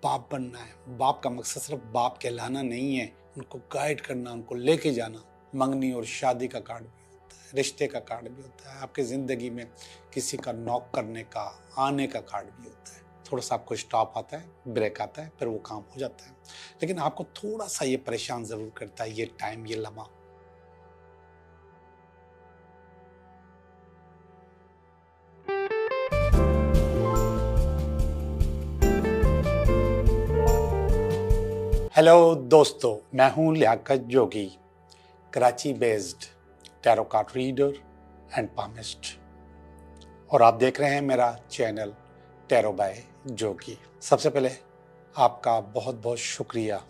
बाप बनना है। बाप का मकसद सिर्फ बाप कहलाना नहीं है, उनको गाइड करना, उनको लेके जाना। मंगनी और शादी का कार्ड भी होता है, रिश्ते का कार्ड भी होता है, आपकी ज़िंदगी में किसी का नॉक करने का, आने का कार्ड भी होता है। थोड़ा सा आपको स्टॉप आता है, ब्रेक आता है, फिर वो काम हो जाता है। लेकिन आपको थोड़ा सा ये परेशान ज़रूर करता है, ये टाइम, ये लम्हा। हेलो दोस्तों, मैं हूं Liyaqat Jogi, Karachi based tarot card reader and palmist, और आप देख रहे हैं मेरा चैनल टैरो बाय जोगी। सबसे पहले आपका बहुत बहुत शुक्रिया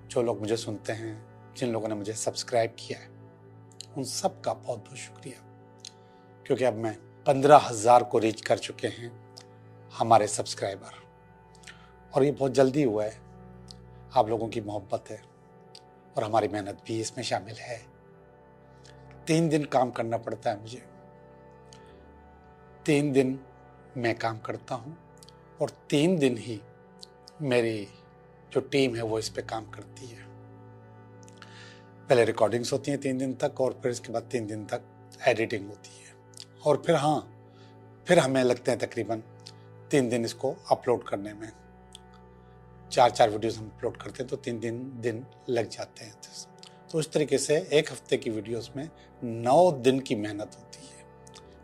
जो लोग मुझे सुनते हैं, जिन लोगों ने मुझे सब्सक्राइब किया है, उन सब का बहुत बहुत शुक्रिया, क्योंकि अब मैं 15,000 को रीच कर चुके हैं हमारे सब्सक्राइबर, और ये बहुत जल्दी हुआ है। आप लोगों की मोहब्बत है और हमारी मेहनत भी इसमें शामिल है। 3 दिन काम करना पड़ता है मुझे, 3 दिन मैं काम करता हूँ और 3 दिन ही मेरी जो टीम है वो इस पे काम करती है। पहले रिकॉर्डिंग्स होती हैं 3 दिन तक, और फिर इसके बाद 3 दिन तक एडिटिंग होती है, और फिर हमें लगते हैं तकरीबन 3 दिन इसको अपलोड करने में। 4 वीडियोस हम अपलोड करते हैं तो 3 दिन लग जाते हैं। तो उस तरीके से एक हफ्ते की वीडियोस में 9 दिन की मेहनत होती है,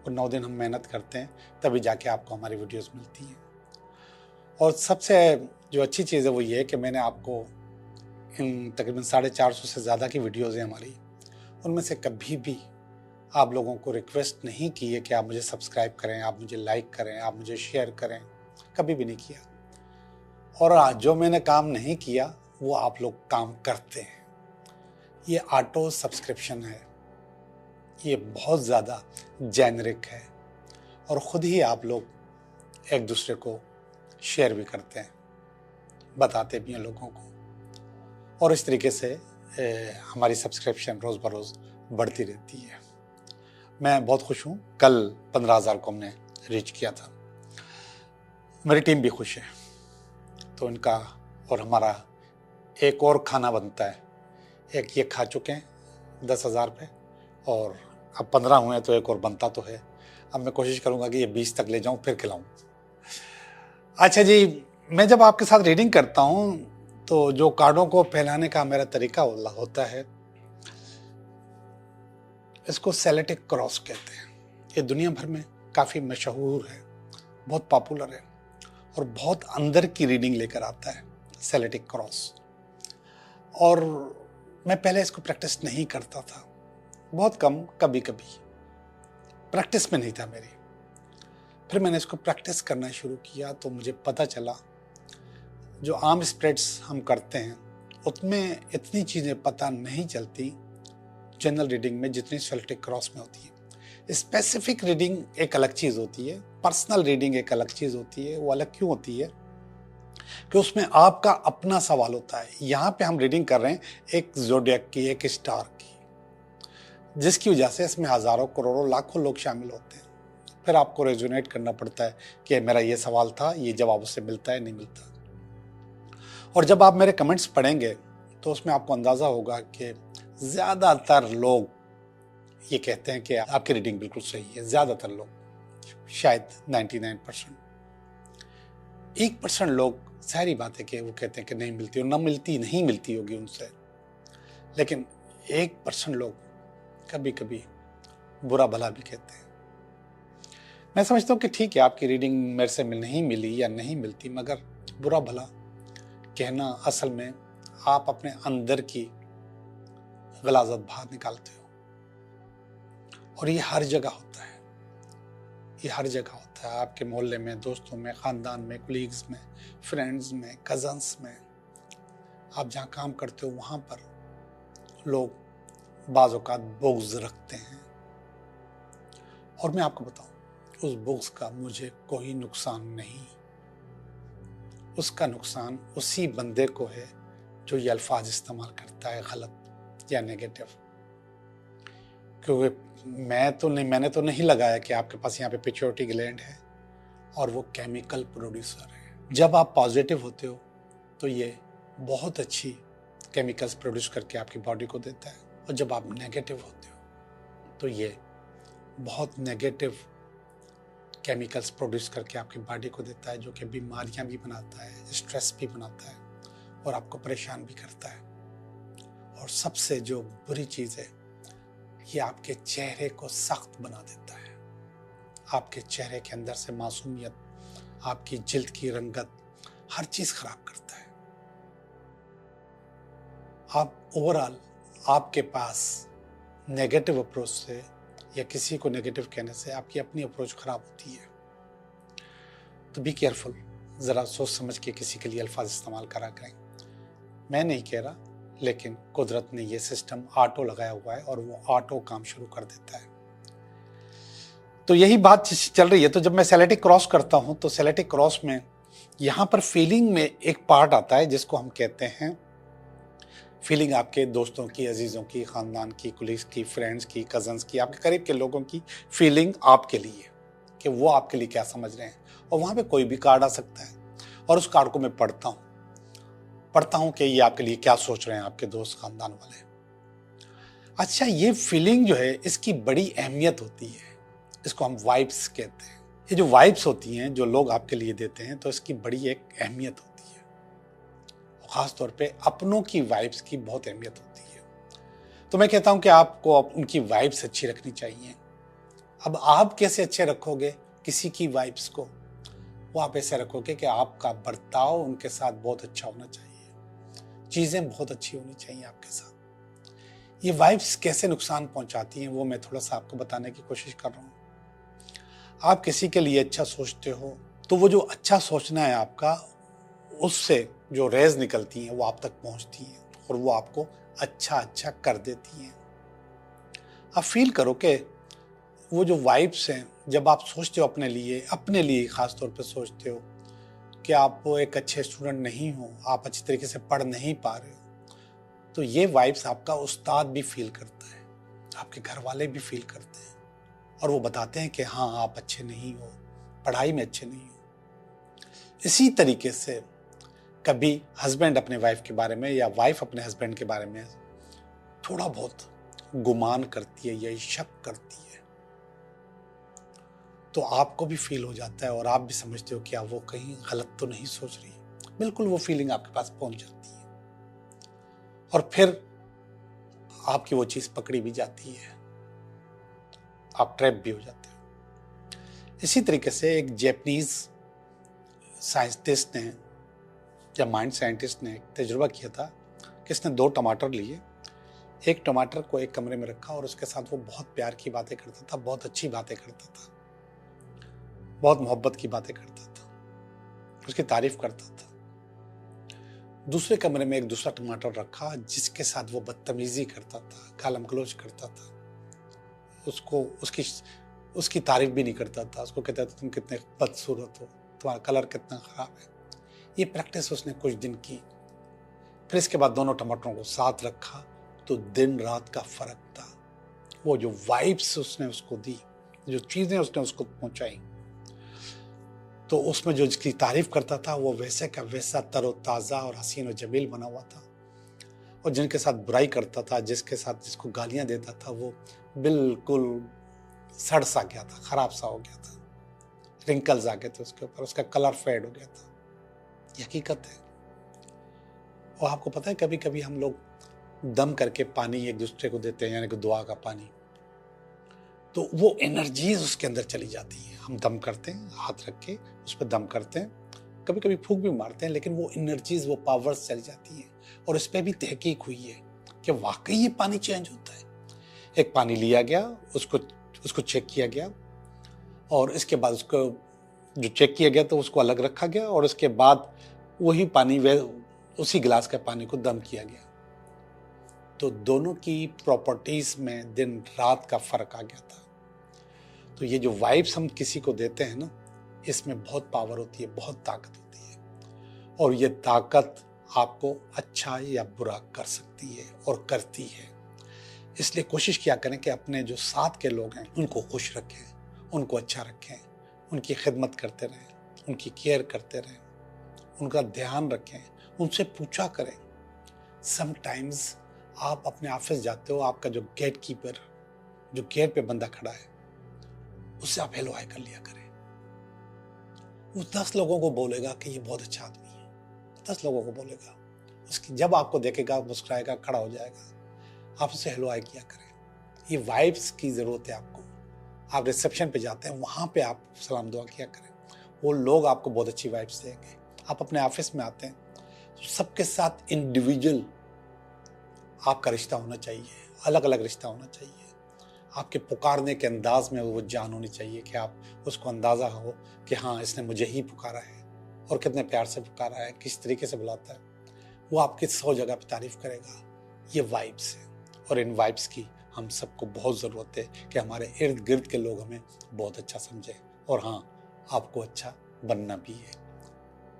और 9 दिन हम मेहनत करते हैं तभी जाके आपको हमारी वीडियोस मिलती हैं। और सबसे जो अच्छी चीज़ है वो ये है कि मैंने आपको इन तकरीबन 450 से ज़्यादा की वीडियोस हैं हमारी, उनमें से कभी भी आप लोगों को रिक्वेस्ट नहीं की है कि आप मुझे सब्सक्राइब करें, आप मुझे लाइक करें, आप मुझे शेयर करें, कभी भी नहीं किया। और आज जो मैंने काम नहीं किया वो आप लोग काम करते हैं। ये ऑटो सब्सक्रिप्शन है, ये बहुत ज़्यादा जेनरिक है, और ख़ुद ही आप लोग एक दूसरे को शेयर भी करते हैं, बताते भी हैं लोगों को, और इस तरीके से हमारी सब्सक्रिप्शन रोज़ बरोज़ बढ़ती रहती है। मैं बहुत खुश हूँ। कल 15,000 को हमने रीच किया था। मेरी टीम भी खुश है, तो इनका और हमारा एक और खाना बनता है। एक ये खा चुके हैं 10,000 पे, और अब 15 हुए हैं तो एक और बनता तो है। अब मैं कोशिश करूंगा कि ये 20 तक ले जाऊं, फिर खिलाऊं। अच्छा जी, मैं जब आपके साथ रीडिंग करता हूं तो जो कार्डों को फैलाने का मेरा तरीका होता है, इसको सेलेटिक क्रॉस कहते हैं। ये दुनिया भर में काफ़ी मशहूर है, बहुत पॉपुलर है, और बहुत अंदर की रीडिंग लेकर आता है सेलेटिक क्रॉस। और मैं पहले इसको प्रैक्टिस नहीं करता था, बहुत कम, कभी कभी प्रैक्टिस में नहीं था मेरी। फिर मैंने इसको प्रैक्टिस करना शुरू किया तो मुझे पता चला जो आम स्प्रेड्स हम करते हैं उसमें इतनी चीज़ें पता नहीं चलती जनरल रीडिंग में जितनी सेलेटिक क्रॉस में होती है। स्पेसिफिक रीडिंग एक अलग चीज़ होती है, पर्सनल रीडिंग एक अलग चीज़ होती है। वो अलग क्यों होती है कि उसमें आपका अपना सवाल होता है। यहाँ पे हम रीडिंग कर रहे हैं एक ज़ोडिएक की, एक स्टार की, जिसकी वजह से इसमें हज़ारों करोड़ों लाखों लोग शामिल होते हैं। फिर आपको रेजोनेट करना पड़ता है कि मेरा ये सवाल था, ये जवाब उससे मिलता है नहीं मिलता। और जब आप मेरे कमेंट्स पढ़ेंगे तो उसमें आपको अंदाज़ा होगा कि ज़्यादातर लोग ये कहते हैं कि आपकी रीडिंग बिल्कुल सही है। ज़्यादातर लोग, शायद 99%। 1% लोग, सारी बात है कि वो कहते हैं कि नहीं मिलती, और नहीं मिलती होगी उनसे। लेकिन 1% लोग कभी कभी बुरा भला भी कहते हैं। मैं समझता हूँ कि ठीक है, आपकी रीडिंग मेरे से नहीं मिली या नहीं मिलती, मगर बुरा भला कहना असल में आप अपने अंदर की गलाजत बाहर निकालते हो। और ये हर जगह होता है, ये हर जगह होता है। आपके मोहल्ले में, दोस्तों में, ख़ानदान में, कोलीग्स में, फ्रेंड्स में, कज़न्स में, आप जहाँ काम करते हो वहाँ पर लोग बाज़ औक़ात बुग़्ज़ रखते हैं। और मैं आपको बताऊँ, उस बुग़्ज़ का मुझे कोई नुकसान नहीं। उसका नुकसान उसी बंदे को है जो ये अल्फाज इस्तेमाल करता है गलत या नेगेटिव। क्योंकि मैंने तो नहीं लगाया कि आपके पास यहाँ पे पिट्यूटरी ग्लैंड है और वो केमिकल प्रोड्यूसर है। जब आप पॉजिटिव होते हो तो ये बहुत अच्छी केमिकल्स प्रोड्यूस करके आपकी बॉडी को देता है, और जब आप नेगेटिव होते हो तो ये बहुत नेगेटिव केमिकल्स प्रोड्यूस करके आपकी बॉडी को देता है, जो कि बीमारियां भी बनाता है, स्ट्रेस भी बनाता है और आपको परेशान भी करता है। और सबसे जो बुरी चीज़ है, ये आपके चेहरे को सख्त बना देता है। आपके चेहरे के अंदर से मासूमियत, आपकी जिल्द की रंगत, हर चीज़ खराब करता है। आप ओवरऑल आपके पास नेगेटिव अप्रोच से या किसी को नेगेटिव कहने से आपकी अपनी अप्रोच खराब होती है। तो बी केयरफुल, ज़रा सोच समझ के किसी के लिए अल्फाज इस्तेमाल करा करें। मैं नहीं कह रहा, लेकिन कुदरत ने ये सिस्टम ऑटो लगाया हुआ है और वो ऑटो काम शुरू कर देता है। तो यही बात चल रही है। तो जब मैं सेलेटिक क्रॉस करता हूं तो सेलेटिक क्रॉस में यहां पर फीलिंग में एक पार्ट आता है जिसको हम कहते हैं फीलिंग आपके दोस्तों की, अजीजों की, खानदान की, कुलीग्स की, फ्रेंड्स की, कजन्स की, आपके करीब के लोगों की फीलिंग आपके लिए, कि वो आपके लिए क्या समझ रहे हैं। और वहां पे कोई भी कार्ड आ सकता है और उस कार्ड को मैं पढ़ता हूं कि ये आपके लिए क्या सोच रहे हैं आपके दोस्त, खानदान वाले। अच्छा, ये फीलिंग जो है इसकी बड़ी अहमियत होती है। इसको हम वाइब्स कहते हैं। ये जो वाइब्स होती हैं जो लोग आपके लिए देते हैं, तो इसकी बड़ी एक अहमियत होती है। खास तौर पे अपनों की वाइब्स की बहुत अहमियत होती है। तो मैं कहता हूं कि आपको उनकी वाइब्स अच्छी रखनी चाहिए। अब आप कैसे अच्छे रखोगे किसी की वाइब्स को? वो आप ऐसे रखोगे कि आपका बर्ताव उनके साथ बहुत अच्छा होना चाहिए, चीजें बहुत अच्छी होनी चाहिए आपके साथ। ये वाइब्स कैसे नुकसान पहुंचाती हैं वो मैं थोड़ा सा आपको बताने की कोशिश कर रहा हूं। आप किसी के लिए अच्छा सोचते हो तो वो जो अच्छा सोचना है आपका, उससे जो रेज निकलती हैं वो आप तक पहुंचती हैं और वो आपको अच्छा कर देती हैं। आप फील करो कि वो जो वाइब्स हैं, जब आप सोचते हो अपने लिए खास तौर पे सोचते हो कि आप एक अच्छे स्टूडेंट नहीं हो, आप अच्छी तरीके से पढ़ नहीं पा रहे हो, तो ये वाइब्स आपका उस्ताद भी फील करता है, आपके घर वाले भी फील करते हैं और वो बताते हैं कि हाँ, आप अच्छे नहीं हो, पढ़ाई में अच्छे नहीं हो। इसी तरीके से कभी हस्बैंड अपने वाइफ के बारे में या वाइफ अपने हस्बैंड के बारे में थोड़ा बहुत गुमान करती है या शक करती है, तो आपको भी फील हो जाता है और आप भी समझते हो कि आप वो कहीं गलत तो नहीं सोच रही। बिल्कुल वो फीलिंग आपके पास पहुंच जाती है और फिर आपकी वो चीज पकड़ी भी जाती है, आप ट्रैप भी हो जाते हो। इसी तरीके से एक जापानीज साइंटिस्ट ने या माइंड साइंटिस्ट ने एक तजुर्बा किया था कि इसने 2 टमाटर लिए, एक टमाटर को एक कमरे में रखा और उसके साथ वो बहुत प्यार की बातें करता था, बहुत अच्छी बातें करता था, बहुत मोहब्बत की बातें करता था, उसकी तारीफ करता था। दूसरे कमरे में एक दूसरा टमाटर रखा जिसके साथ वो बदतमीजी करता था, गालम गलौज करता था, उसको उसकी तारीफ भी नहीं करता था, उसको कहता था तुम कितने बदसूरत हो, तुम्हारा कलर कितना खराब है। ये प्रैक्टिस उसने कुछ दिन की, फिर इसके बाद दोनों टमाटरों को साथ रखा तो दिन रात का फर्क था। वो जो वाइब्स उसने उसको दी, जो चीजें उसने उसको पहुंचाई, तो उसमें जो जिसकी तारीफ करता था वो वैसे का वैसा तरोताज़ा और हसीन और जमील बना हुआ था, और जिनके साथ बुराई करता था, जिसको गालियां देता था, वो बिल्कुल सड़ सा गया था, खराब सा हो गया था, रिंकल्स आ गए थे उसके ऊपर, उसका कलर फेड हो गया था। ये हकीकत है। और आपको पता है कभी कभी हम लोग दम करके पानी एक दूसरे को देते हैं, यानी कि दुआ का पानी, तो वो एनर्जीज उसके अंदर चली जाती है। हम दम करते हैं, हाथ रख के उस पर दम करते हैं, कभी कभी फूंक भी मारते हैं, लेकिन वो एनर्जीज, वो पावर्स चली जाती हैं। और इस पर भी तहकीक हुई है कि वाकई ये पानी चेंज होता है। एक पानी लिया गया, उसको चेक किया गया, और इसके बाद उसको जो चेक किया गया तो उसको अलग रखा गया, और उसके बाद वही पानी उसी गिलास के पानी को दम किया गया, तो दोनों की प्रॉपर्टीज में दिन रात का फर्क आ गया था। तो ये जो वाइब्स हम किसी को देते हैं ना, इसमें बहुत पावर होती है, बहुत ताकत होती है, और ये ताकत आपको अच्छा या बुरा कर सकती है और करती है। इसलिए कोशिश किया करें कि अपने जो साथ के लोग हैं उनको खुश रखें, उनको अच्छा रखें, उनकी खिदमत करते रहें, उनकी केयर करते रहें, उनका ध्यान रखें, उनसे पूछा करें। समटाइम्स आप अपने ऑफिस जाते हो, आपका जो गेट कीपर, जो गेट पे बंदा खड़ा है, उससे आप हेलो हाय कर लिया करें। वो 10 लोगों को बोलेगा कि ये बहुत अच्छा आदमी है, 10 लोगों को बोलेगा। उसकी जब आपको देखेगा, मुस्कुराएगा, खड़ा हो जाएगा, आप उससे हेलो हाय किया करें। ये वाइब्स की जरूरत है आपको। आप रिसेप्शन पे जाते हैं, वहां पे आप सलाम दुआ किया करें, वो लोग आपको बहुत अच्छी वाइब्स देंगे। आप अपने ऑफिस में आते हैं, तो सबके साथ इंडिविजुअल आपका रिश्ता होना चाहिए, अलग अलग रिश्ता होना चाहिए। आपके पुकारने के अंदाज में वो जान होनी चाहिए कि आप उसको अंदाजा हो कि हाँ, इसने मुझे ही पुकारा है और कितने प्यार से पुकारा है, किस तरीके से बुलाता है। वो आपकी 100 जगह पे तारीफ करेगा। ये वाइब्स है, और इन वाइब्स की हम सबको बहुत ज़रूरत है कि हमारे इर्द गिर्द के लोग हमें बहुत अच्छा समझें। और हाँ, आपको अच्छा बनना भी है,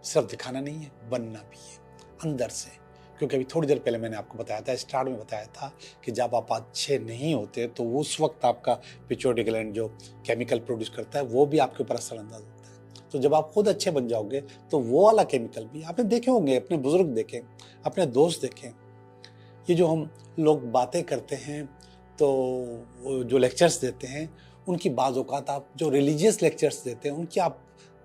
सिर्फ दिखाना नहीं है, बनना भी है अंदर से। क्योंकि अभी थोड़ी देर पहले मैंने आपको बताया था, स्टार्ट में बताया था कि जब आप अच्छे नहीं होते तो उस वक्त आपका पिट्यूटरी ग्लैंड जो केमिकल प्रोड्यूस करता है वो भी आपके ऊपर असरअंदाज होता है। तो जब आप खुद अच्छे बन जाओगे तो वो वाला केमिकल भी आपने देखे होंगे, अपने बुजुर्ग देखें, अपने दोस्त देखें। ये जो हम लोग बातें करते हैं, तो जो लेक्चर्स देते हैं, उनकी बाज़ औक़ात आप जो रिलीजियस लेक्चर्स देते हैं उनकी आप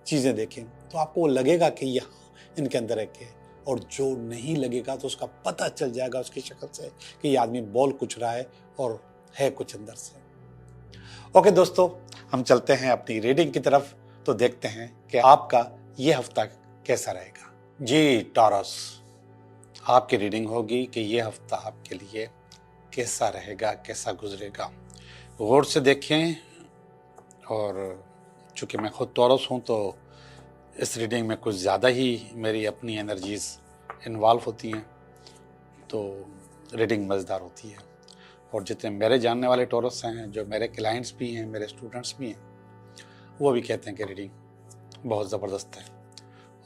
चीज़ें देखें तो आपको लगेगा कि यहाँ इनके अंदर है क्या। और जो नहीं लगेगा तो उसका पता चल जाएगा उसकी शक्ल से कि ये आदमी बोल कुछ रहा है और है कुछ अंदर से। ओके दोस्तों, हम चलते हैं अपनी रीडिंग की तरफ, तो देखते हैं कि आपका ये हफ्ता कैसा रहेगा। जी टॉरस, आपकी रीडिंग होगी कि ये हफ्ता आपके लिए कैसा रहेगा, कैसा गुजरेगा। गौर से देखें, और चूँकि मैं खुद टॉरस हूँ तो इस रीडिंग में कुछ ज़्यादा ही मेरी अपनी एनर्जीज़ इन्वॉल्व होती हैं, तो रीडिंग मज़ेदार होती है। और जितने मेरे जानने वाले टॉरस हैं, जो मेरे क्लाइंट्स भी हैं, मेरे स्टूडेंट्स भी हैं, वो भी कहते हैं कि रीडिंग बहुत ज़बरदस्त है,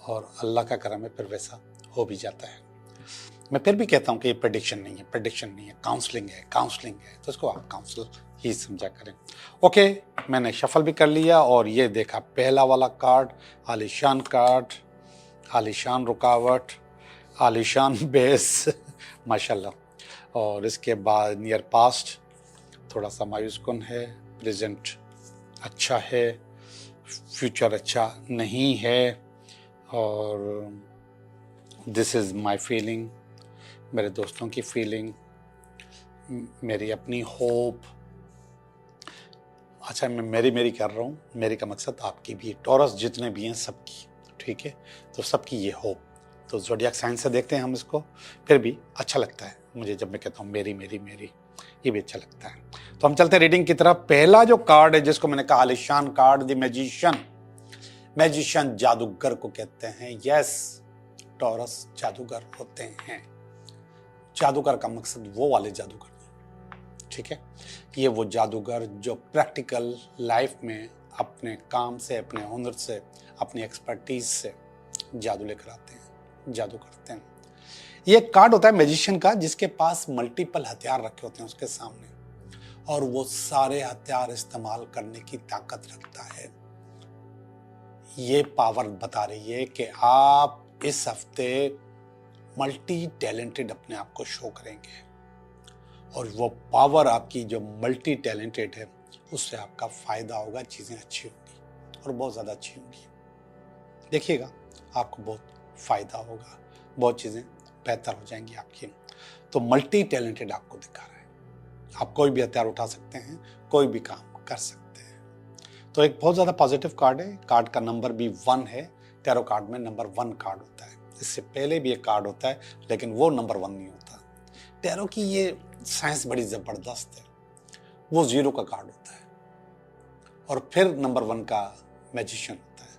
और अल्लाह का करम है, फिर वैसा हो भी जाता है। मैं फिर भी कहता हूँ कि ये प्रेडिक्शन नहीं है, प्रेडिक्शन नहीं है, काउंसलिंग है, काउंसलिंग है, तो इसको आप काउंसल ही समझा करें। ओके, मैंने शफल भी कर लिया और ये देखा पहला वाला कार्ड, आलिशान कार्ड, आलिशान रुकावट, आलिशान बेस माशाल्लाह। और इसके बाद नियर पास्ट थोड़ा सा मायूस कुन है, प्रेजेंट अच्छा है, फ्यूचर अच्छा नहीं है, और दिस इज़ माई फीलिंग, मेरे दोस्तों की फीलिंग, मेरी अपनी होप। अच्छा, मैं मेरी कर रहा हूँ, मेरी का मकसद आपकी भी, टॉरस जितने भी हैं सबकी, ठीक है, तो सबकी ये होप। तो ज़ोडिएक साइंस से देखते हैं हम इसको, फिर भी अच्छा लगता है मुझे जब मैं कहता हूँ मेरी मेरी मेरी, ये भी अच्छा लगता है। तो हम चलते हैं रीडिंग की तरफ। पहला जो कार्ड है, जिसको मैंने कहा आलिशान कार्ड, द मैजिशियन, मैजिशियन जादूगर को कहते हैं। यस, टॉरस जादूगर होते हैं। जादूगर का मकसद वो वाले जादूगर, ठीक है, कि ये वो जादूगर जो प्रैक्टिकल लाइफ में अपने काम से, अपने हुनर से, अपनी एक्सपर्टीज से जादू लेकर आते हैं, जादू करते हैं। ये कार्ड होता है मैजिशियन का, जिसके पास मल्टीपल हथियार रखे होते हैं उसके सामने, और वो सारे हथियार इस्तेमाल करने की ताकत रखता है। ये पावर बता रही है कि आप इस हफ्ते मल्टी टैलेंटेड अपने आप को शो करेंगे, और वो पावर आपकी जो मल्टी टैलेंटेड है उससे आपका फायदा होगा, चीज़ें अच्छी होंगी और बहुत ज़्यादा अच्छी होंगी। देखिएगा, आपको बहुत फायदा होगा, बहुत चीज़ें बेहतर हो जाएंगी आपकी। तो मल्टी टैलेंटेड आपको दिखा रहा है, आप कोई भी हथियार उठा सकते हैं, कोई भी काम कर सकते हैं। तो एक बहुत ज़्यादा पॉजिटिव कार्ड है। कार्ड का नंबर भी 1 है। टैरो कार्ड में नंबर 1 कार्ड होता है। इससे पहले भी एक कार्ड होता है, लेकिन वो नंबर 1 नहीं होता। टैरो की ये साइंस बड़ी ज़बरदस्त है। वो 0 का कार्ड होता है और फिर नंबर 1 का मैजिशियन होता है।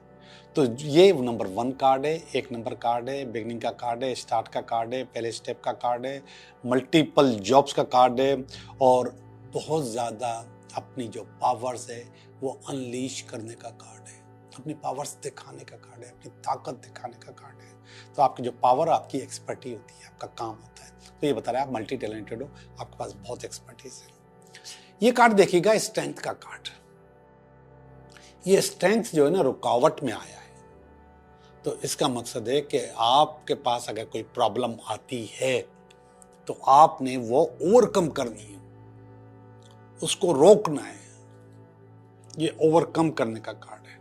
तो ये नंबर 1 कार्ड है, 1 नंबर कार्ड है, बिगनिंग का कार्ड है, स्टार्ट का कार्ड है, पहले स्टेप का कार्ड है, मल्टीपल जॉब्स का कार्ड है, और बहुत ज़्यादा अपनी जो पावर्स है वो अनलीश करने का कार्ड है, अपनी पावर्स दिखाने का कार्ड है, अपनी ताकत दिखाने का कार्ड है। तो आपकी जो पावर, आपकी एक्सपर्टी होती है, आपका काम होता है। तो ये बता रहा है आप मल्टी टैलेंटेड हो, आपके पास बहुत एक्सपर्टीज है। ये कार्ड देखिएगा, स्ट्रेंथ का कार्ड। ये स्ट्रेंथ जो है ना, रुकावट में आया है। तो इसका मकसद है कि आपके पास अगर कोई प्रॉब्लम आती है तो आपने वो ओवरकम करनी है, उसको रोकना है। ये ओवरकम करने का कार्ड है,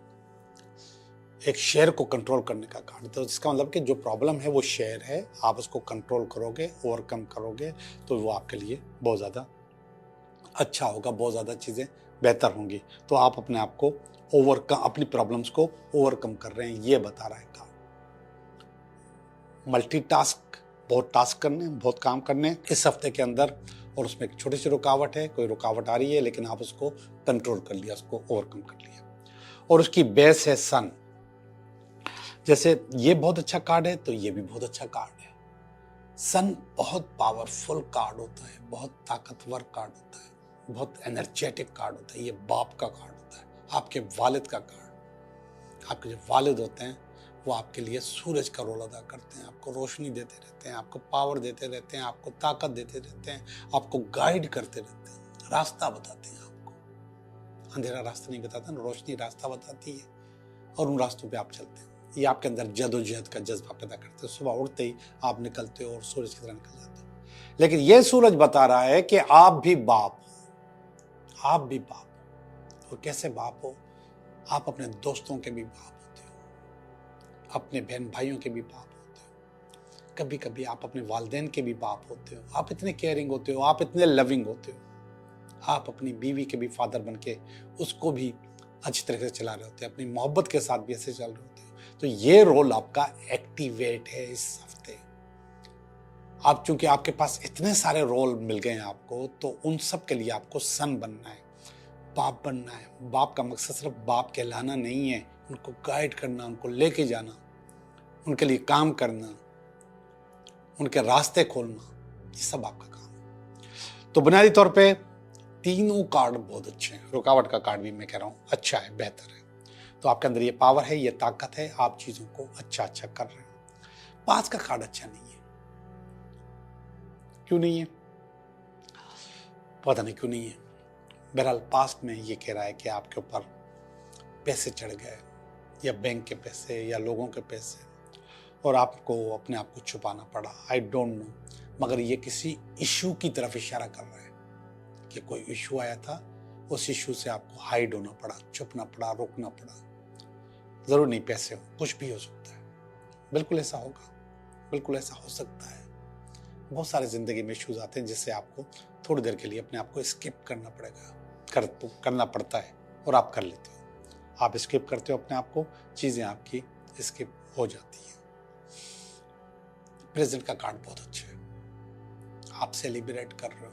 एक शेयर को कंट्रोल करने का कार्ड। तो इसका मतलब कि जो प्रॉब्लम है वो शेयर है, आप उसको कंट्रोल करोगे, ओवरकम करोगे तो वो आपके लिए बहुत ज़्यादा अच्छा होगा, बहुत ज़्यादा चीज़ें बेहतर होंगी। तो आप अपने आप को ओवरकम, अपनी प्रॉब्लम्स को ओवरकम कर रहे हैं, ये बता रहा है कार्ड। मल्टीटास्क, बहुत टास्क करने, बहुत काम करने इस हफ्ते के अंदर, और उसमें एक छोटी सी रुकावट है, कोई रुकावट आ रही है लेकिन आप उसको कंट्रोल कर लिया, उसको ओवरकम कर लिया। और उसकी बेस है सन। जैसे ये बहुत अच्छा कार्ड है तो ये भी बहुत अच्छा कार्ड है। सन बहुत पावरफुल कार्ड होता है, बहुत ताकतवर कार्ड होता है, बहुत एनर्जेटिक कार्ड होता है। ये बाप का कार्ड होता है, आपके वालिद का कार्ड। आपके जो वालिद होते हैं वो आपके लिए सूरज का रोल अदा करते हैं, आपको रोशनी देते रहते हैं, आपको पावर देते रहते हैं, आपको ताकत देते रहते हैं, आपको गाइड करते रहते हैं, रास्ता बताते हैं आपको। अंधेरा रास्ता नहीं बताता ना, रोशनी रास्ता बताती है और उन रास्तों पे आप चलते हैं। ये आपके अंदर जदोजहद का जज्बा पैदा करते हैं। सुबह उठते ही आप निकलते हो और सूरज की तरह निकल जाते हो। लेकिन ये सूरज बता रहा है कि आप भी बाप हो, आप भी बाप हो। और कैसे बाप हो? आप अपने दोस्तों के भी बाप होते हो, अपने बहन भाइयों के भी बाप होते हो, कभी कभी आप अपने वालिदैन के भी बाप होते हो। आप इतने केयरिंग होते हो, आप इतने लविंग होते हो, आप अपनी बीवी के भी फादर बन के उसको भी अच्छी तरह से चला रहे होते हैं, अपनी मोहब्बत के साथ भी ऐसे चल रहे होते हो। तो ये रोल आपका एक्टिवेट है इस हफ्ते। आप चूंकि आपके पास इतने सारे रोल मिल गए हैं आपको, तो उन सब के लिए आपको सन बनना है, बाप बनना है। बाप का मकसद सिर्फ बाप कहलाना नहीं है, उनको गाइड करना, उनको लेके जाना, उनके लिए काम करना, उनके रास्ते खोलना, ये सब आपका काम है। तो बुनियादी तौर पे तीनों कार्ड बहुत अच्छे हैं। रुकावट का कार्ड भी मैं कह रहा हूँ अच्छा है, बेहतर है। तो आपके अंदर ये पावर है, ये ताकत है, आप चीजों को अच्छा अच्छा कर रहे हो। पास का कार्ड अच्छा नहीं है। क्यों नहीं है? पता नहीं क्यों नहीं है। बहरहाल पास्ट में ये कह रहा है कि आपके ऊपर पैसे चढ़ गए, या बैंक के पैसे या लोगों के पैसे, और आपको अपने आप को छुपाना पड़ा। आई डोंट नो, मगर ये किसी इशू की तरफ इशारा कर रहा है कि कोई इशू आया था, उस इशू से आपको हाइड होना पड़ा, छुपना पड़ा, रोकना पड़ा। जरूर नहीं पैसे हो, कुछ भी हो सकता है। बिल्कुल ऐसा होगा, बिल्कुल ऐसा हो सकता है। बहुत सारे जिंदगी में इश्यूज आते हैं जिससे आपको थोड़ी देर के लिए अपने आप को स्किप करना पड़ेगा, करना पड़ता है, और आप कर लेते हो। आप स्किप करते हो अपने आप को, चीजें आपकी स्किप हो जाती है। प्रेजेंट का कार्ड बहुत अच्छा है। आप सेलिब्रेट कर रहे हो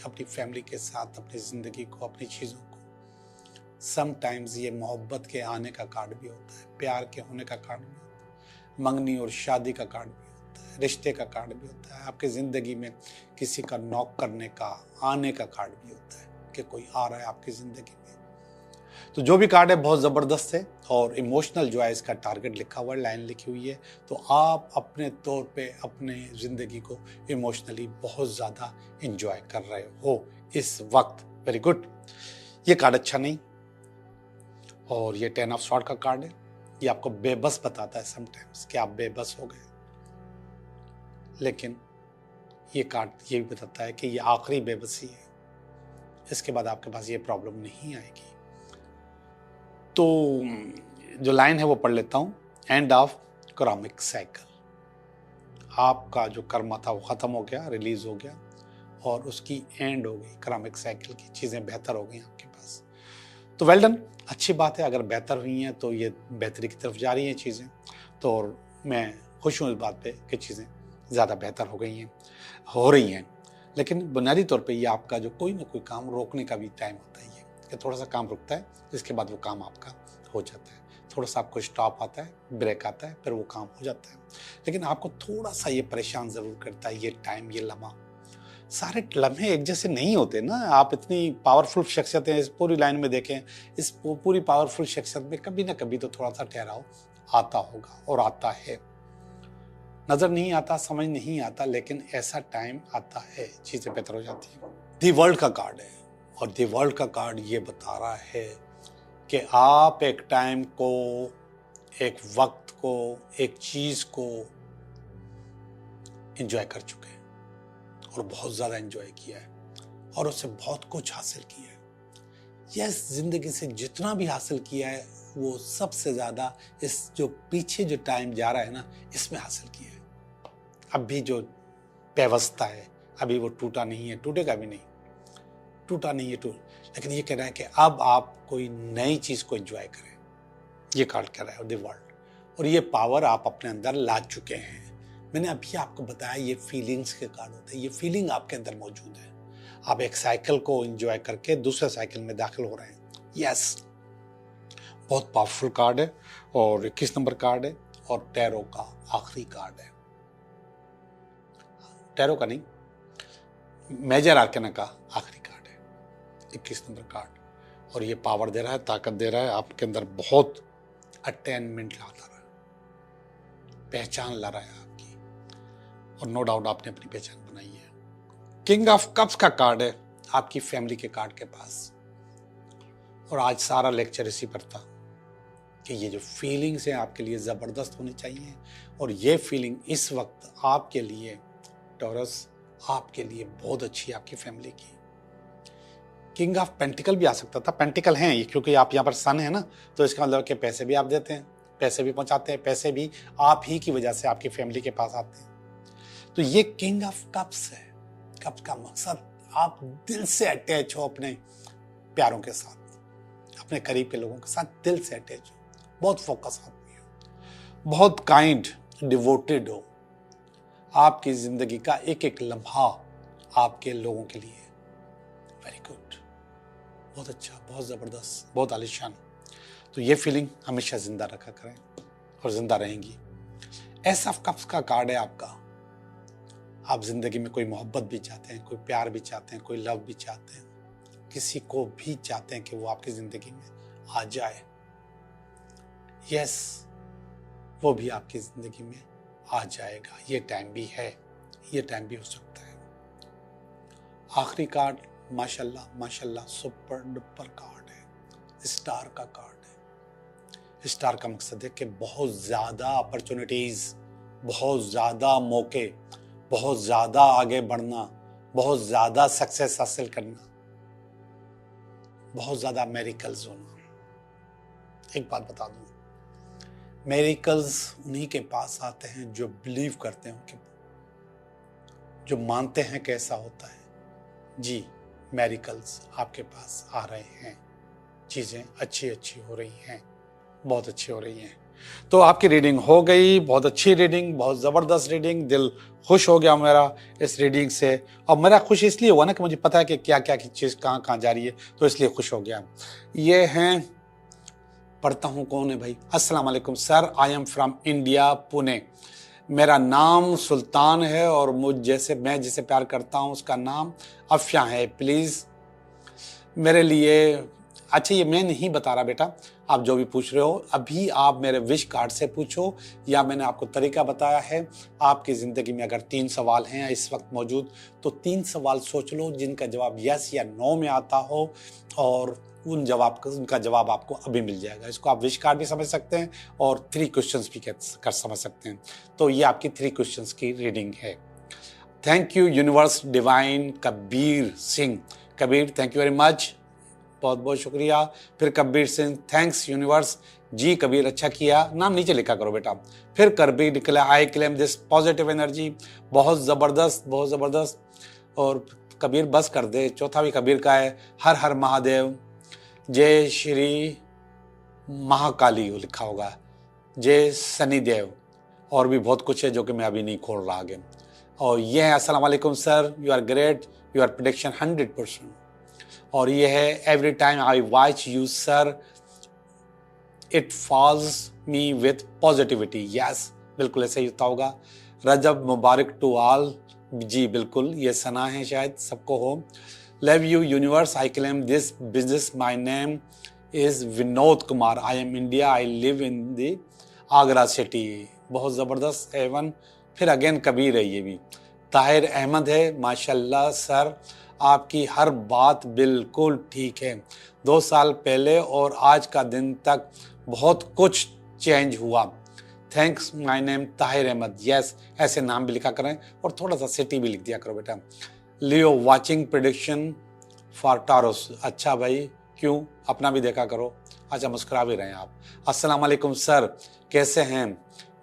अपनी फैमिली के साथ, अपनी जिंदगी को, अपनी चीजों को। समटाइम्स ये मोहब्बत के आने का कार्ड भी होता है, प्यार के होने का कार्ड भी होता है, मंगनी और शादी का कार्ड भी होता है, रिश्ते का कार्ड भी होता है, आपकी जिंदगी में किसी का नॉक करने का, आने का कार्ड भी होता है कि कोई आ रहा है आपकी जिंदगी में। तो जो भी कार्ड है बहुत जबरदस्त है, और इमोशनल जो है इसका टारगेट लिखा हुआ है, लाइन लिखी हुई है। तो आप अपने तौर पे अपने जिंदगी को इमोशनली बहुत ज्यादा एंजॉय कर रहे हो इस वक्त। Very good. ये कार्ड अच्छा नहीं, और ये 10 ऑफ स्वॉर्ड का कार्ड है। ये आपको बेबस बताता है समटाइम्स कि आप बेबस हो गए, लेकिन ये कार्ड ये भी बताता है कि ये आखिरी बेबसी है, इसके बाद आपके पास ये प्रॉब्लम नहीं आएगी। तो जो लाइन है वो पढ़ लेता हूं। End of karmic cycle. आपका जो कर्म था वो खत्म हो गया, रिलीज हो गया, और उसकी एंड हो गई। कर्मिक साइकिल की चीजें बेहतर हो गई आपके पास। तो वेल डन, अच्छी बात है। अगर बेहतर हुई हैं तो ये बेहतरी की तरफ जा रही हैं चीजें, तो और मैं खुश हूँ इस बात पे कि चीजें ज्यादा बेहतर हो गई हैं, हो रही हैं। लेकिन बुनियादी तौर पे ये आपका जो कोई ना कोई काम रोकने का भी टाइम होता ही है, कि थोड़ा सा काम रुकता है, इसके बाद वो काम आपका हो जाता है। थोड़ा सा आपको स्टॉप आता है, ब्रेक आता है, फिर वो काम हो जाता है। लेकिन आपको थोड़ा सा ये परेशान जरूर करता है, ये टाइम, ये लम्हा। सारे लम्हे एक जैसे नहीं होते ना। आप इतनी पावरफुल शख्सियत हैं, इस पूरी लाइन में देखें, इस पूरी पावरफुल शख्सियत में कभी ना कभी तो थोड़ा सा ठहराव आता होगा, और आता है। नजर नहीं आता, समझ नहीं आता, लेकिन ऐसा टाइम आता है, चीजें बेहतर हो जाती हैं। दी वर्ल्ड का कार्ड है, और दी वर्ल्ड का कार्ड ये बता रहा है कि आप एक टाइम को एक वक्त को, एक चीज़ को एंजॉय कर चुके हैं और बहुत ज़्यादा एंजॉय किया है और उससे बहुत कुछ हासिल किया है। यस, जिंदगी से जितना भी हासिल किया है वो सबसे ज़्यादा इस जो पीछे जो टाइम जा रहा है ना, इसमें हासिल किया है। अभी जो व्यवस्था है, अभी वो टूटा नहीं है, टूटेगा भी नहीं, टूटा नहीं है लेकिन ये कह रहा है कि अब आप कोई नई चीज़ को एंजॉय करें। ये कार्ड कह रहा है द वर्ल्ड, और ये पावर आप अपने अंदर ला चुके हैं। मैंने अभी आपको बताया ये फीलिंग्स के कार्ड होते हैं, ये फीलिंग आपके अंदर मौजूद है। आप एक साइकिल को एंजॉय करके दूसरे साइकिल में दाखिल हो रहे हैं। यस, बहुत पावरफुल कार्ड है और 21 नंबर कार्ड है और टैरो का आखिरी कार्ड है। टैरो का नहीं, मेजर आर्केना का आखिरी कार्ड है 21 नंबर कार्ड, और ये पावर दे रहा है, ताकत दे रहा है, आपके अंदर बहुत अटेनमेंट ला रहा है, पहचान ला रहा है आपकी, और नो डाउट आपने अपनी पहचान बनाई है। किंग ऑफ कप्स का कार्ड है आपकी फैमिली के कार्ड के पास, और आज सारा लेक्चर इसी पर था कि ये जो फीलिंग्स हैं आपके लिए ज़बरदस्त होनी चाहिए, और ये फीलिंग इस वक्त आपके लिए टॉरस, आपके लिए बहुत अच्छी है, आपकी फैमिली की। किंग ऑफ पेंटिकल भी आ सकता था, पेंटिकल हैं ये, क्योंकि आप यहाँ पर सन है ना, तो इसका मतलब कि पैसे भी आप देते हैं, पैसे भी पहुँचाते हैं, पैसे भी आप ही की वजह से आपकी फैमिली के पास आते हैं। तो ये किंग ऑफ कप्स है। कप्स का मकसद आप दिल से अटैच हो अपने प्यारों के साथ, अपने करीब के लोगों के साथ दिल से अटैच हो, बहुत फोकस आदमी हो, बहुत काइंड डिवोटेड हो, आपकी जिंदगी का एक एक लम्हा आपके लोगों के लिए। वेरी गुड, बहुत अच्छा, बहुत ज़बरदस्त, बहुत आलिशान। तो ये फीलिंग हमेशा जिंदा रखा करें और जिंदा रहेंगी। एस ऑफ कप्स का कार्ड है आपका। आप जिंदगी में कोई मोहब्बत भी चाहते हैं, कोई प्यार भी चाहते हैं, कोई लव भी चाहते हैं, किसी को भी चाहते हैं कि वो आपकी जिंदगी में आ जाए। यस, वो भी आपकी जिंदगी में आ जाएगा। ये टाइम भी है, ये टाइम भी हो सकता है। आखिरी कार्ड माशाल्लाह माशाल्लाह सुपर डुपर कार्ड है, स्टार का कार्ड है। स्टार का मकसद है कि बहुत ज़्यादा अपॉर्चुनिटीज़, बहुत ज़्यादा मौके, बहुत ज़्यादा आगे बढ़ना, बहुत ज़्यादा सक्सेस हासिल करना, बहुत ज़्यादा मेरिकल्स होना। एक बात बता दूं, मेरिकल्स उन्हीं के पास आते हैं जो बिलीव करते हैं, उनके, जो मानते हैं कि ऐसा होता है। जी, मेरिकल्स आपके पास आ रहे हैं, चीज़ें अच्छी अच्छी हो रही हैं, बहुत अच्छी हो रही हैं। तो आपकी रीडिंग हो गई, बहुत अच्छी रीडिंग, बहुत ज़बरदस्त रीडिंग, दिल खुश हो गया मेरा इस रीडिंग से। और मेरा खुश इसलिए हुआ ना कि मुझे पता है कि क्या क्या की चीज़ कहाँ कहाँ जा रही है, तो इसलिए खुश हो गया। ये हैं, पढ़ता हूँ कौन है भाई। अस्सलाम वालेकुम sir, I am from India, Pune. मेरा नाम सुल्तान है और मैं जिसे प्यार करता हूँ उसका नाम अफिया है। प्लीज़ मेरे लिए, अच्छा ये मैं नहीं बता रहा बेटा, आप जो भी पूछ रहे हो अभी आप मेरे विश कार्ड से पूछो, या मैंने आपको तरीका बताया है। आपकी ज़िंदगी में अगर 3 सवाल हैं इस वक्त मौजूद, तो 3 सवाल सोच लो जिनका जवाब यस या नो में आता हो, और उनका जवाब आपको अभी मिल जाएगा। इसको आप विश कार्ड भी समझ सकते हैं और 3 क्वेश्चंस भी कर समझ सकते हैं। तो ये आपकी 3 क्वेश्चंस की रीडिंग है। Thank you universe divine Kabir Singh. Kabir, thank you very much, बहुत बहुत शुक्रिया। फिर कबीर सिंह, थैंक्स यूनिवर्स। जी कबीर, अच्छा किया, नाम नीचे लिखा करो बेटा। फिर कबीर निकला, I claim this positive energy, बहुत ज़बरदस्त, बहुत ज़बरदस्त। और कबीर बस कर दे, चौथा भी कबीर का है। हर हर महादेव, जय श्री महाकाली लिखा होगा, जय शनिदेव, और भी बहुत कुछ है जो कि मैं अभी नहीं खोल रहा आगे। और ये है, अस्सलाम वालेकुम sir, you are great, you are prediction 100%। और ये है, every time I watch you sir it falls me with positivity. Yes, बिल्कुल ऐसा ही होता होगा। रजब मुबारक टू ऑल, जी बिल्कुल, ये सना है, शायद सबको हो। Love you universe, I claim this business, my name is Vinod Kumar, I am India, I live in the Agra city. बहुत ज़बरदस्त एवन। फिर अगेन कबीर है, ये भी ताहिर अहमद है। माशाल्लाह सर, आपकी हर बात बिल्कुल ठीक है। 2 साल पहले और आज का दिन तक बहुत कुछ चेंज हुआ। Thanks, my name Tahir Ahmad. Yes, ऐसे नाम भी लिखा करें और थोड़ा सा सिटी भी लिख दिया करो बेटा। लियो, वाचिंग प्रेडिक्शन फॉर टॉरस। अच्छा भाई, क्यों, अपना भी देखा करो। अच्छा, मुस्कुरा भी रहे हैं आप। अस्सलाम वालेकुम सर, कैसे हैं?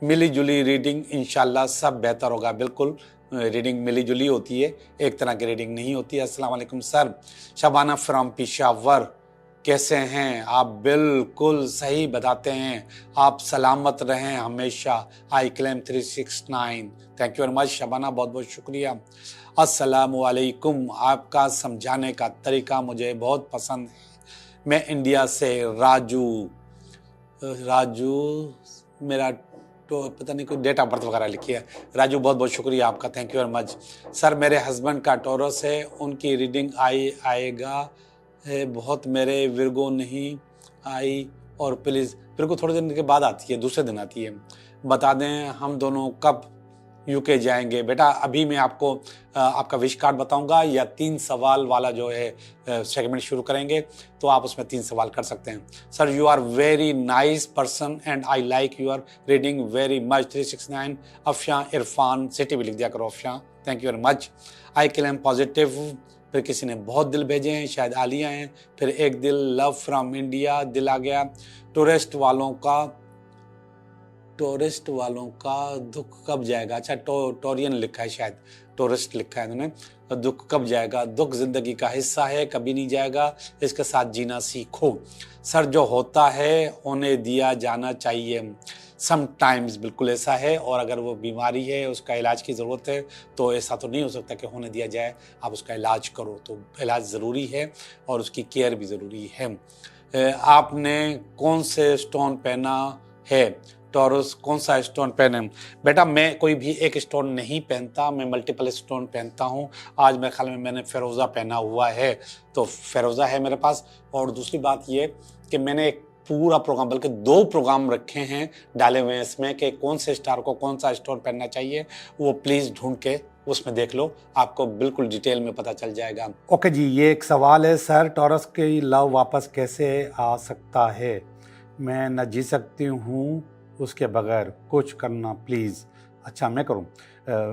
मिली जुली रीडिंग, इंशाल्लाह सब बेहतर होगा। बिल्कुल, रीडिंग मिली जुली होती है, एक तरह की रीडिंग नहीं होती है। अस्सलाम वालेकुम सर। शबाना फ्रॉम पेशावर, कैसे हैं आप? बिल्कुल सही बताते हैं, आप सलामत रहें हमेशा। I claim 369। Thank you very much Shabana, बहुत बहुत शुक्रिया। अस्सलामु अलैकुम, आपका समझाने का तरीका मुझे बहुत पसंद है। मैं इंडिया से राजू मेरा तो पता नहीं कोई डेट ऑफ बर्थ वगैरह लिखी है। राजू, बहुत बहुत शुक्रिया आपका, thank you very much. Sir, मेरे हस्बैंड का टॉरस है, उनकी रीडिंग आएगा है बहुत, मेरे विर्गो नहीं आई, और प्लीज़ विर्गो थोड़े दिन के बाद आती है, दूसरे दिन आती है। बता दें हम दोनों कब यूके जाएंगे? बेटा अभी मैं आपको आपका विश कार्ड बताऊंगा, या 3 सवाल वाला जो है सेगमेंट शुरू करेंगे, तो आप उसमें 3 सवाल कर सकते हैं। Sir, you are very nice person and I like your reading very much. 369 Afsha Irfan, city भी लिख दिया करो Afsha, thank you very much. I claim positive, फिर किसी ने बहुत दिल भेजे हैं, शायद आलिया हैं, फिर एक दिल, लव फ्रॉम इंडिया, दिल आ गया। टूरिस्ट वालों का दुख कब जाएगा? अच्छा, टोरियन लिखा है, शायद टूरिस्ट लिखा है उन्होंने। दुख कब जाएगा? दुख जिंदगी का हिस्सा है, कभी नहीं जाएगा, इसके साथ जीना सीखो। सर, जो होता है होने दिया जाना चाहिए समटाइम्स, बिल्कुल ऐसा है, और अगर वो बीमारी है, उसका इलाज की ज़रूरत है, तो ऐसा तो नहीं हो सकता कि होने दिया जाए, आप उसका इलाज करो। तो इलाज ज़रूरी है और उसकी केयर भी ज़रूरी है। आपने कौन से स्टोन पहना है? टॉरस, कौन सा स्टोन पहने? बेटा मैं कोई भी एक स्टोन नहीं पहनता, मैं मल्टीपल स्टोन पहनता हूँ। आज मेरे ख्याल में मैंने फेरोज़ा पहना हुआ है, तो फेरोज़ा है मेरे पास। और दूसरी बात ये कि मैंने एक पूरा प्रोग्राम, बल्कि 2 प्रोग्राम रखे हैं डाले हुए हैं इसमें, कि कौन से स्टार को कौन सा स्टोन पहनना चाहिए, वो प्लीज़ ढूंढ के उसमें देख लो, आपको बिल्कुल डिटेल में पता चल जाएगा। ओके जी, ये एक सवाल है, सर टॉरस की लव वापस कैसे आ सकता है? मैं न जी सकती हूँ उसके बगैर, कुछ करना प्लीज़। अच्छा, मैं करूँ?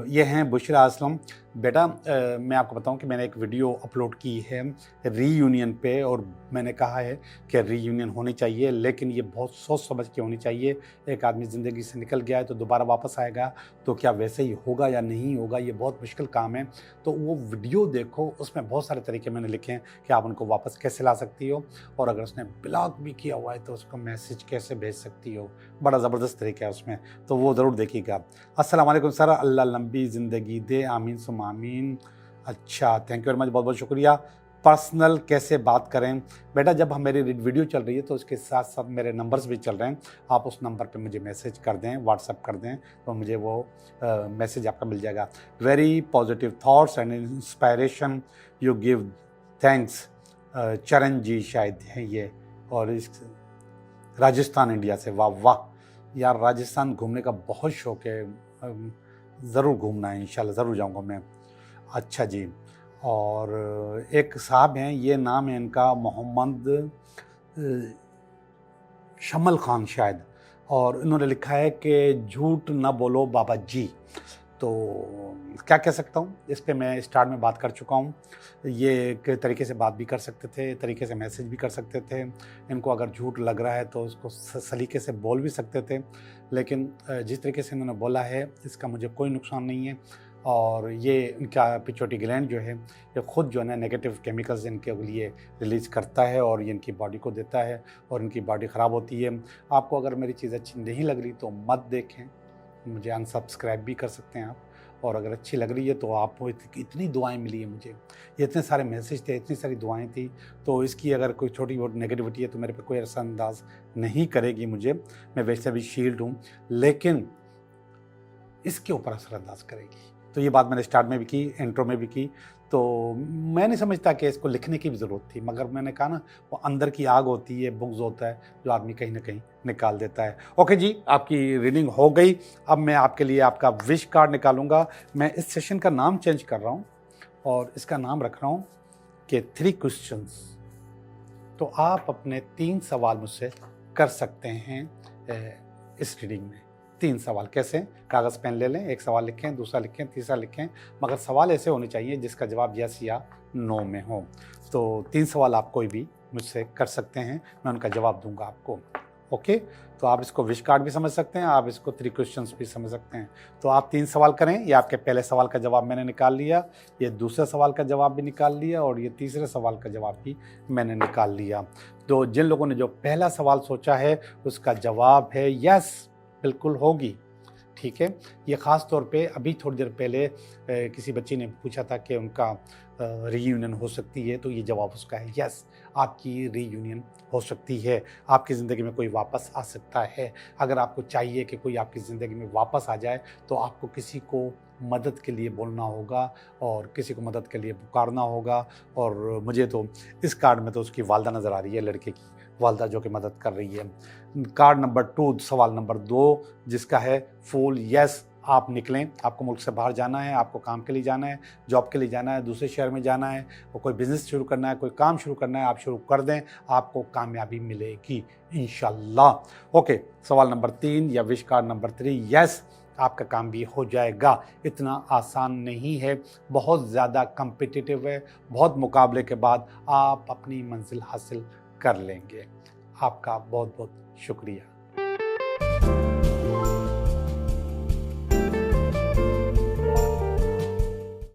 ये हैं बुशरा असलम। बेटा मैं आपको बताऊं कि मैंने एक वीडियो अपलोड की है रीयूनियन पे, और मैंने कहा है कि रीयूनियन होनी चाहिए, लेकिन ये बहुत सोच समझ के होनी चाहिए। एक आदमी ज़िंदगी से निकल गया है तो दोबारा वापस आएगा, तो क्या वैसे ही होगा या नहीं होगा, ये बहुत मुश्किल काम है। तो वो वीडियो देखो, उसमें बहुत सारे तरीके मैंने लिखे हैं कि आप उनको वापस कैसे ला सकती हो, और अगर उसने ब्लॉक भी किया हुआ है तो उसको मैसेज कैसे भेज सकती हो। बड़ा ज़बरदस्त तरीका है उसमें, तो वो ज़रूर देखिएगा। अस्सलाम वालेकुम सर, अल्लाह लंबी ज़िंदगी दे, आमीन सुम आमीन। अच्छा, थैंक यू वेरी मच, बहुत बहुत शुक्रिया। पर्सनल कैसे बात करें? बेटा जब हम मेरी वीडियो चल रही है तो उसके साथ साथ मेरे नंबर्स भी चल रहे हैं, आप उस नंबर पे मुझे मैसेज कर दें, व्हाट्सएप कर दें, तो मुझे वो मैसेज आपका मिल जाएगा। Very positive thoughts and inspiration you give, thanks. चरण जी शायद हैं ये, और इस राजस्थान इंडिया से। वाह वाह यार, राजस्थान घूमने का बहुत शौक़ है, ज़रूर घूमना है, इंशाल्लाह ज़रूर जाऊंगा मैं। अच्छा जी, और एक साहब हैं, ये नाम है इनका मोहम्मद शमल खान शायद, और इन्होंने लिखा है कि झूठ न बोलो बाबा जी। तो क्या कह सकता हूँ इस पे, मैं स्टार्ट में बात कर चुका हूँ। ये एक तरीके से बात भी कर सकते थे, तरीके से मैसेज भी कर सकते थे। इनको अगर झूठ लग रहा है तो उसको सलीके से बोल भी सकते थे, लेकिन जिस तरीके से इन्होंने बोला है इसका मुझे कोई नुकसान नहीं है। और ये इनका पिट्यूटरी ग्लैंड जो है, ये ख़ुद जो है ना नेगेटिव केमिकल्स इनके लिए रिलीज़ करता है और ये इनकी बॉडी को देता है, और इनकी बॉडी ख़राब होती है। आपको अगर मेरी चीज़ अच्छी नहीं लग रही तो मत देखें, मुझे अनसब्सक्राइब भी कर सकते हैं आप। और अगर अच्छी लग रही है तो आपको इतनी दुआएं मिली है मुझे, ये इतने सारे मैसेज थे, इतनी सारी दुआएं थी, तो इसकी अगर कोई छोटी बहुत नेगेटिविटी है तो मेरे पे कोई ऐसा अंदाज नहीं करेगी मुझे। मैं वैसे भी शील्ड हूँ, लेकिन इसके ऊपर असरअंदाज करेगी। तो ये बात मैंने स्टार्ट में भी की, इंट्रो में भी की। तो मैं नहीं समझता कि इसको लिखने की भी ज़रूरत थी, मगर मैंने कहा ना, वो अंदर की आग होती है, बुग्ज़ होता है, जो आदमी कहीं ना कहीं निकाल देता है। ओके जी, आपकी रीडिंग हो गई। अब मैं आपके लिए आपका विश कार्ड निकालूंगा। मैं इस सेशन का नाम चेंज कर रहा हूँ, और इसका नाम रख रहा हूँ कि 3 क्वेश्चंस। तो आप अपने 3 सवाल मुझसे कर सकते हैं इस रीडिंग में। 3 सवाल कैसे? कागज़ पेन ले लें, एक सवाल लिखें, दूसरा लिखें, तीसरा लिखें, मगर सवाल ऐसे होने चाहिए जिसका जवाब यस या नो में हो। तो 3 सवाल आप कोई भी मुझसे कर सकते हैं, मैं उनका जवाब दूंगा आपको। ओके, तो आप इसको विश कार्ड भी समझ सकते हैं, आप इसको 3 क्वेश्चंस भी समझ सकते हैं। तो आप 3 सवाल करें। ये आपके पहले सवाल का जवाब मैंने निकाल लिया, ये दूसरे सवाल का जवाब भी निकाल लिया, और ये तीसरे सवाल का जवाब भी मैंने निकाल लिया। तो जिन लोगों ने जो पहला सवाल सोचा है उसका जवाब है यस, बिल्कुल होगी। ठीक है, ये ख़ास तौर पे अभी थोड़ी देर पहले किसी बच्ची ने पूछा था कि उनका रीयूनियन हो सकती है, तो ये जवाब उसका है यस, आपकी रीयूनियन हो सकती है, आपकी ज़िंदगी में कोई वापस आ सकता है। अगर आपको चाहिए कि कोई आपकी ज़िंदगी में वापस आ जाए तो आपको किसी को मदद के लिए बोलना होगा और किसी को मदद के लिए पुकारना होगा। और मुझे तो इस कार्ड में तो उसकी वालदा नज़र आ रही है, लड़के की वालदा जो कि मदद कर रही है। कार्ड नंबर 2, सवाल नंबर 2 जिसका है फूल, यस आप निकलें, आपको मुल्क से बाहर जाना है, आपको काम के लिए जाना है, जॉब के लिए जाना है, दूसरे शहर में जाना है, और कोई बिज़नेस शुरू करना है, कोई काम शुरू करना है, आप शुरू कर दें, आपको कामयाबी मिलेगी इंशाल्लाह। ओके, सवाल नंबर 3 या विश कार्ड नंबर 3, यस आपका काम भी हो जाएगा। इतना आसान नहीं है, बहुत ज़्यादा कम्पिटिटिव है, बहुत मुकाबले के बाद आप अपनी मंजिल हासिल कर लेंगे। आपका बहुत बहुत शुक्रिया।